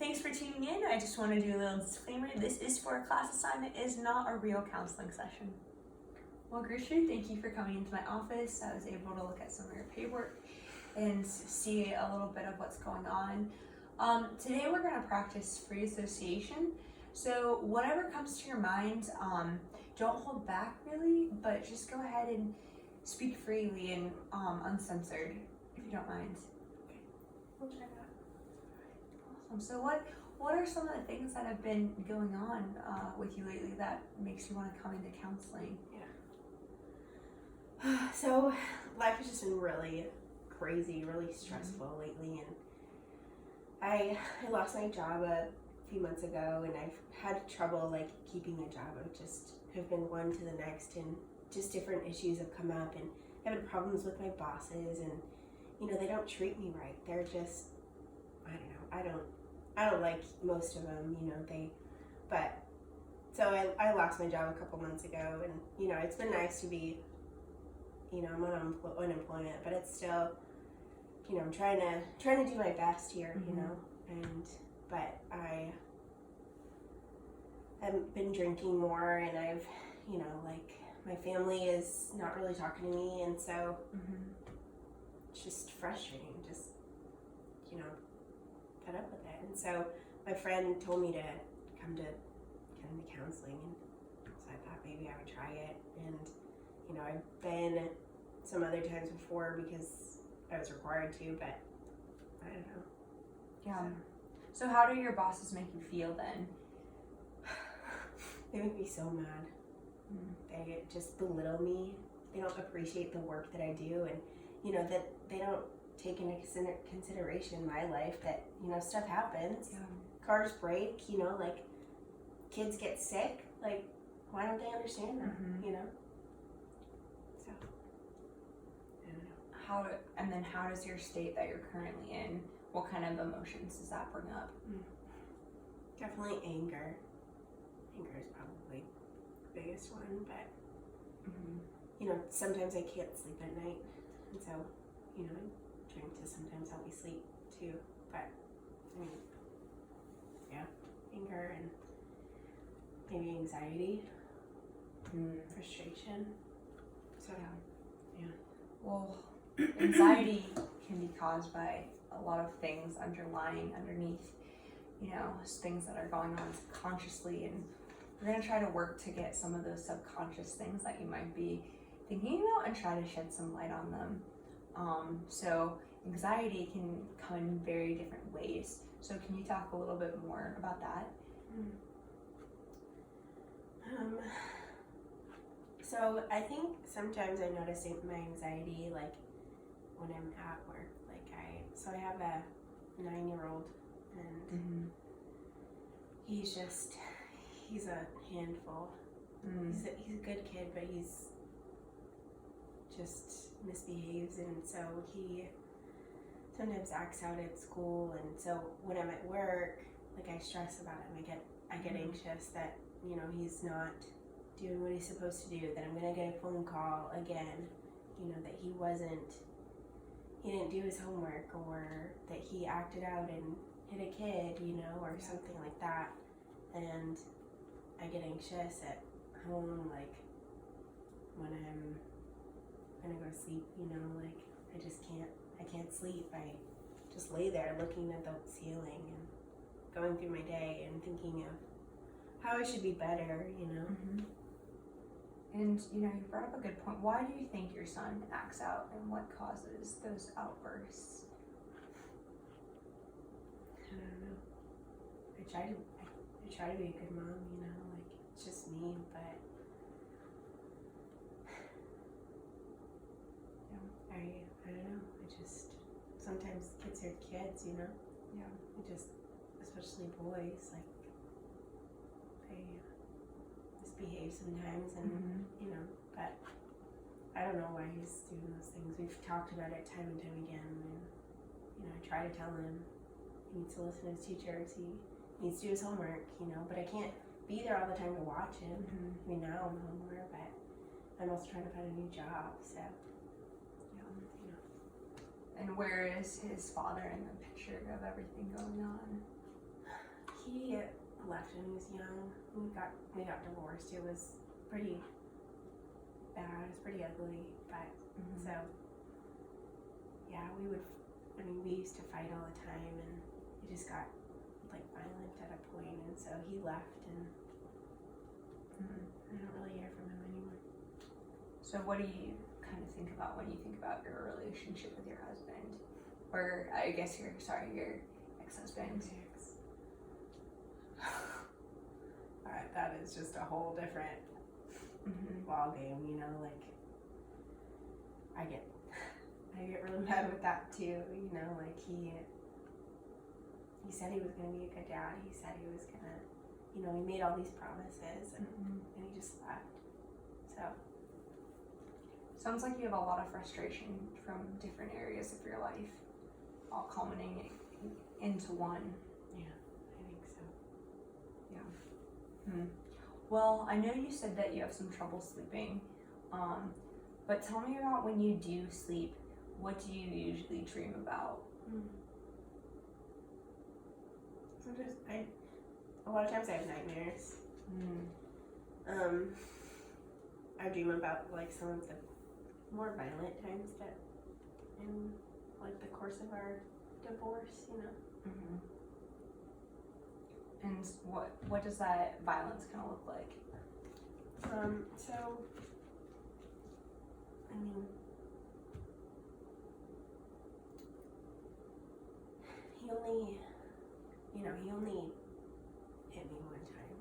Thanks for tuning in. I just want to do a little disclaimer. This is for a class assignment. It is not a real counseling session. Well, Gertrude, thank you for coming into my office. I was able to look at some of your paperwork and see a little bit of what's going on. Today we're going to practice free association. So whatever comes to your mind, don't hold back really, but just go ahead and speak freely and uncensored, if you don't mind. Okay, we'll try that. Awesome. So what are some of the things that have been going on with you lately that makes you want to come into counseling? Yeah. So life has just been really crazy, really stressful lately, and I lost my job a few months ago, and I've had trouble like keeping a job. I just have been one to the next, and just different issues have come up, and I've had problems with my bosses, and they don't treat me right. They're just, I don't like most of them, but so I lost my job a couple months ago, and it's been nice to be, I'm on unemployment, but it's still, I'm trying to do my best here, but I've been drinking more, and I've, my family is not really talking to me, and so it's just frustrating, just, fed up with it. And so my friend told me to come to counseling, and so I thought maybe I would try it. And, I've been some other times before because I was required to, but I don't know. Yeah. So how do your bosses make you feel then? They make me so mad. They just belittle me. They don't appreciate the work that I do, and that they don't take into consideration my life, that stuff happens. Cars break, like kids get sick, like why don't they understand that? So I don't know. How does your state that you're currently in, what kind of emotions does that bring up? Definitely anger. Anger is probably the biggest one, but sometimes I can't sleep at night, and so I drink to sometimes help me sleep too. But anger and maybe anxiety, frustration. So Well, anxiety can be caused by a lot of things underneath, things that are going on subconsciously, and we're going to try to work to get some of those subconscious things that you might be thinking about and try to shed some light on them. So anxiety can come in very different ways. So can you talk a little bit more about that? So I think sometimes I notice my anxiety like when I'm at work. I have a 9-year-old, and he's a handful. He's a good kid, but he's just misbehaves, and so he sometimes acts out at school, and so when I'm at work, I stress about him. I get anxious that he's not doing what he's supposed to do, that I'm gonna get a phone call again, that he didn't do his homework, or that he acted out and hit a kid, or something like that. And I get anxious at home, when I'm gonna go to sleep, I can't sleep. I just lay there looking at the ceiling and going through my day and thinking of how I should be better, And you brought up a good point. Why do you think your son acts out, and what causes those outbursts? I don't know. I try to be a good mom, it's just me, but I don't know. Sometimes kids are kids, especially boys, they misbehave sometimes, and but I don't know why he's doing those things. We've talked about it time and time again, and I try to tell him he needs to listen to his teachers, he needs to do his homework, but I can't be there all the time to watch him. Now I'm home more, but I'm also trying to find a new job, so And where is his father in the picture of everything going on? He left when he was young. We got divorced. It was pretty bad. It was pretty ugly. But so yeah, we used to fight all the time, and it just got like violent at a point, and so he left, and I don't really hear from him anymore. So what do you kind of think about when you think about your relationship with your husband? Or I guess your ex-husband. That is just a whole different ball game, you know, like I get really mad with that too, you know, like he said he was gonna be a good dad, he said he was gonna, you know, he made all these promises, and he just left. So sounds like you have a lot of frustration from different areas of your life, all culminating into one. Yeah, I think so. Yeah. Well, I know you said that you have some trouble sleeping, but tell me about when you do sleep. What do you usually dream about? Sometimes a lot of times I have nightmares. I dream about like some of the more violent times that in like the course of our divorce, you know. And what does that violence kind of look like? So I mean, he only hit me one time.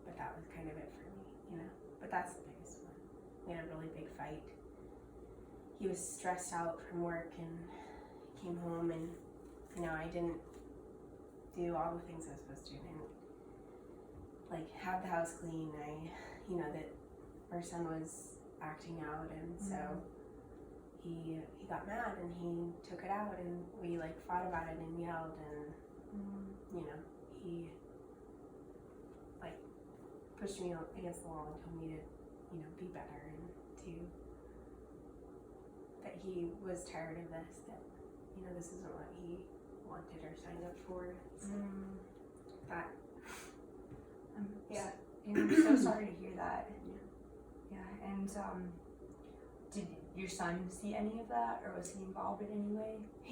But that was kind of it for me, you know. But that's the biggest one. We had a really big fight. He was stressed out from work and came home, and you know, I didn't do all the things I was supposed to, and like have the house clean. You know, that our son was acting out, and so he got mad and he took it out, and we like fought about it and yelled, and you know, he like pushed me against the wall and told me to, you know, be better, and that he was tired of this, that, you know, this isn't what he wanted or signed up for. So that I'm so sorry to hear that. Yeah. And did your son see any of that, or was he involved in any way? I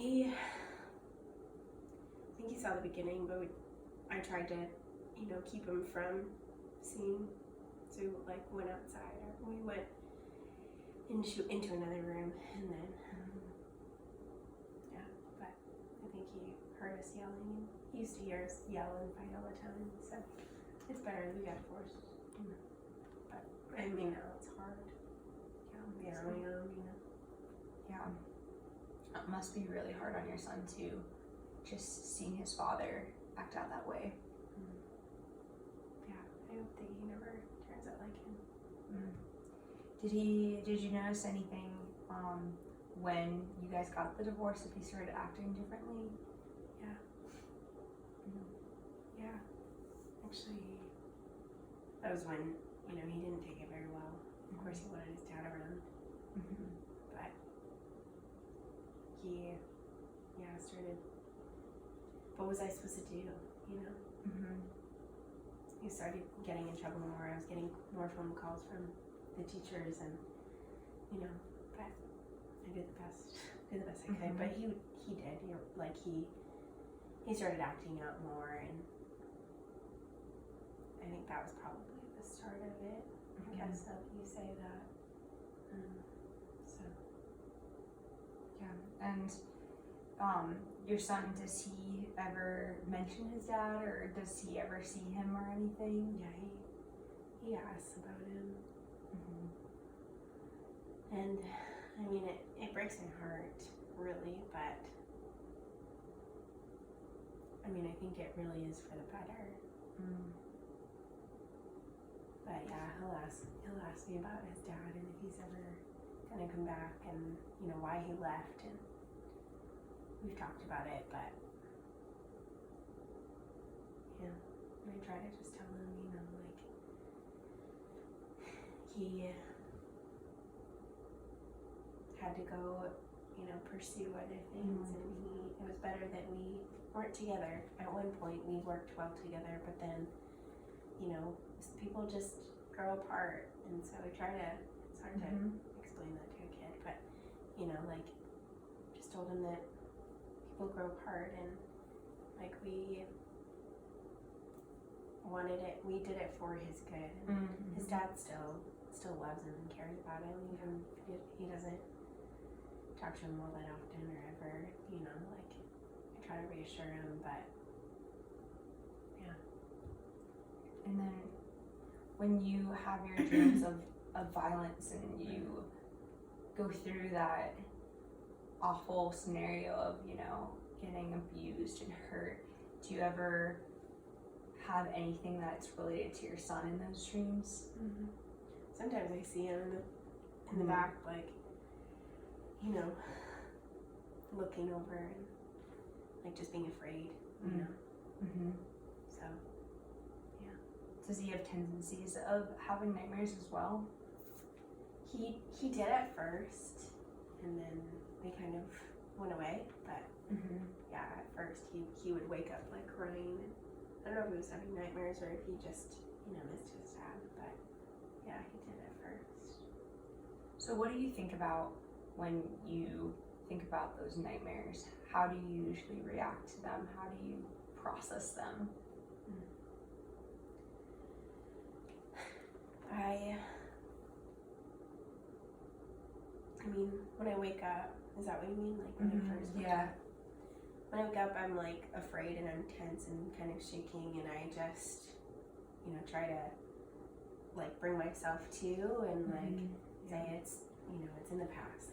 think he saw the beginning, but I tried to, you know, keep him from seeing. So like went outside, or we went into another room, and then but I think he heard us yelling. He used to hear us yell and fight all the time, so it's better we got divorced. But I mean, now it's hard. Yeah, on my own, you know. Yeah. It must be really hard on your son too, just seeing his father act out that way. Yeah, I hope that he never turns out like him. Did you notice anything when you guys got the divorce, if he started acting differently? Yeah. Actually, that was when, you know, he didn't take it very well. Of course, he wanted his dad around. But he, started, what was I supposed to do, you know? He started getting in trouble more. I was getting more phone calls from the teachers, and, you know, but I did the best I could. But he did, you know, like he started acting out more, and I think that was probably the start of it. I guess that you say that. So yeah. And your son, does he ever mention his dad, or does he ever see him or anything? Yeah, he asks about him. And I mean, it breaks my heart, really, but I mean, I think it really is for the better. But yeah, he'll ask me about his dad, and if he's ever gonna come back, and you know, why he left, and we've talked about it, but yeah, and I try to just tell him, you know, like he had to go, pursue other things. And it was better that we weren't together. At one point, we worked well together, but then, people just grow apart. And so it's hard to explain that to a kid, but, just told him that people grow apart, and, we wanted it, we did it for his good. And his dad still loves him and cares about him, even if he doesn't talk to him all that often or ever, I try to reassure him, but yeah. And then when you have your dreams of violence and you go through that awful scenario of, getting abused and hurt, do you ever have anything that's related to your son in those dreams? Sometimes I see him in the back, looking over and just being afraid, So, yeah. Does he have tendencies of having nightmares as well? He did at first, and then they kind of went away, but yeah, at first he would wake up crying. I don't know if he was having nightmares or if he just, missed his dad, but yeah, he did at first. So what do you think about when you think about those nightmares? How do you usually react to them? How do you process them? I mean, when I wake up, is that what you mean? When I first wake up? When I wake up, I'm afraid and I'm tense and kind of shaking, and I just, try to bring myself to and say it's in the past.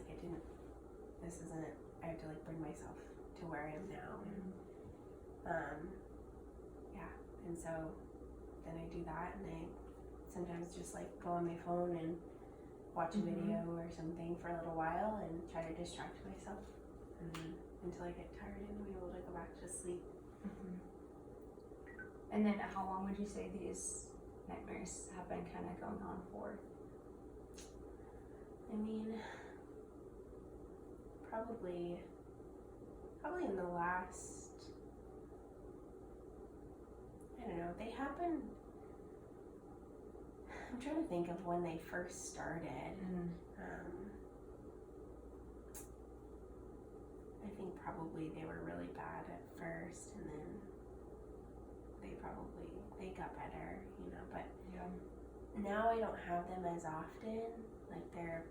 I have to bring myself to where I am now. And and so then I do that, and I sometimes just go on my phone and watch a video or something for a little while and try to distract myself, until I get tired and I'm able to go back to sleep. And then how long would you say these nightmares have been kind of going on for? I mean, probably in the last, I don't know, they happened, I'm trying to think of when they first started. I think probably they were really bad at first, and then they got better, but now I don't have them as often. They're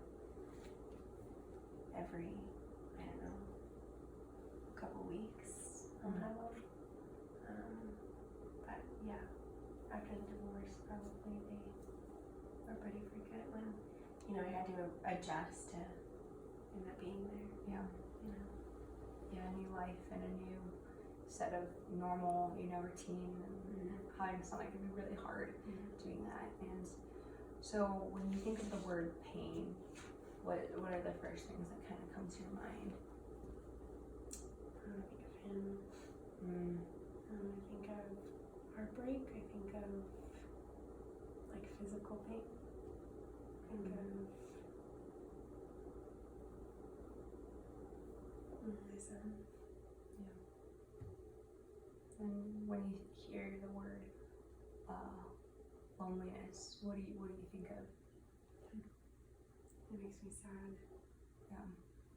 every, I don't know, couple weeks I'll have them. But yeah, after the divorce, probably they were pretty frequent when, I had to adjust to end up being there. Yeah, a new life and a new set of normal, routine, and having something can be really hard doing that. And so when you think of the word pain, what are the first things that kind of come to your mind? I think of him. I think of heartbreak. I think of physical pain. I think of my son. And when you hear the word loneliness, what do you think of? It makes me sad. Yeah.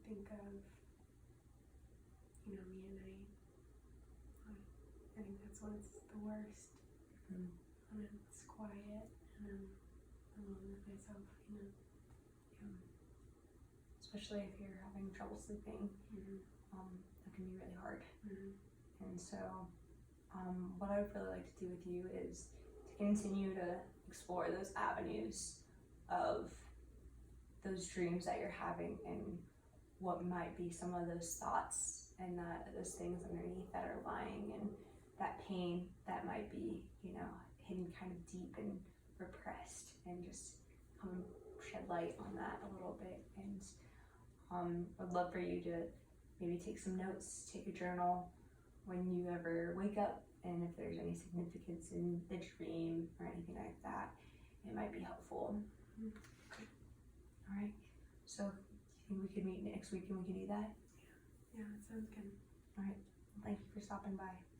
Think of, me at night. I think that's when it's the worst. When it's quiet and I'm alone with myself, Yeah. Especially if you're having trouble sleeping, that can be really hard. And so, what I would really like to do with you is to continue to explore those avenues of those dreams that you're having and what might be some of those thoughts and those things underneath that are lying, and that pain that might be, hidden kind of deep and repressed, and just come and shed light on that a little bit. And I'd love for you to maybe take some notes, take a journal when you ever wake up, and if there's any significance in the dream or anything like that, it might be helpful. All right, so think we could meet next week and we can do that? Yeah, that sounds good. All right. Thank you for stopping by.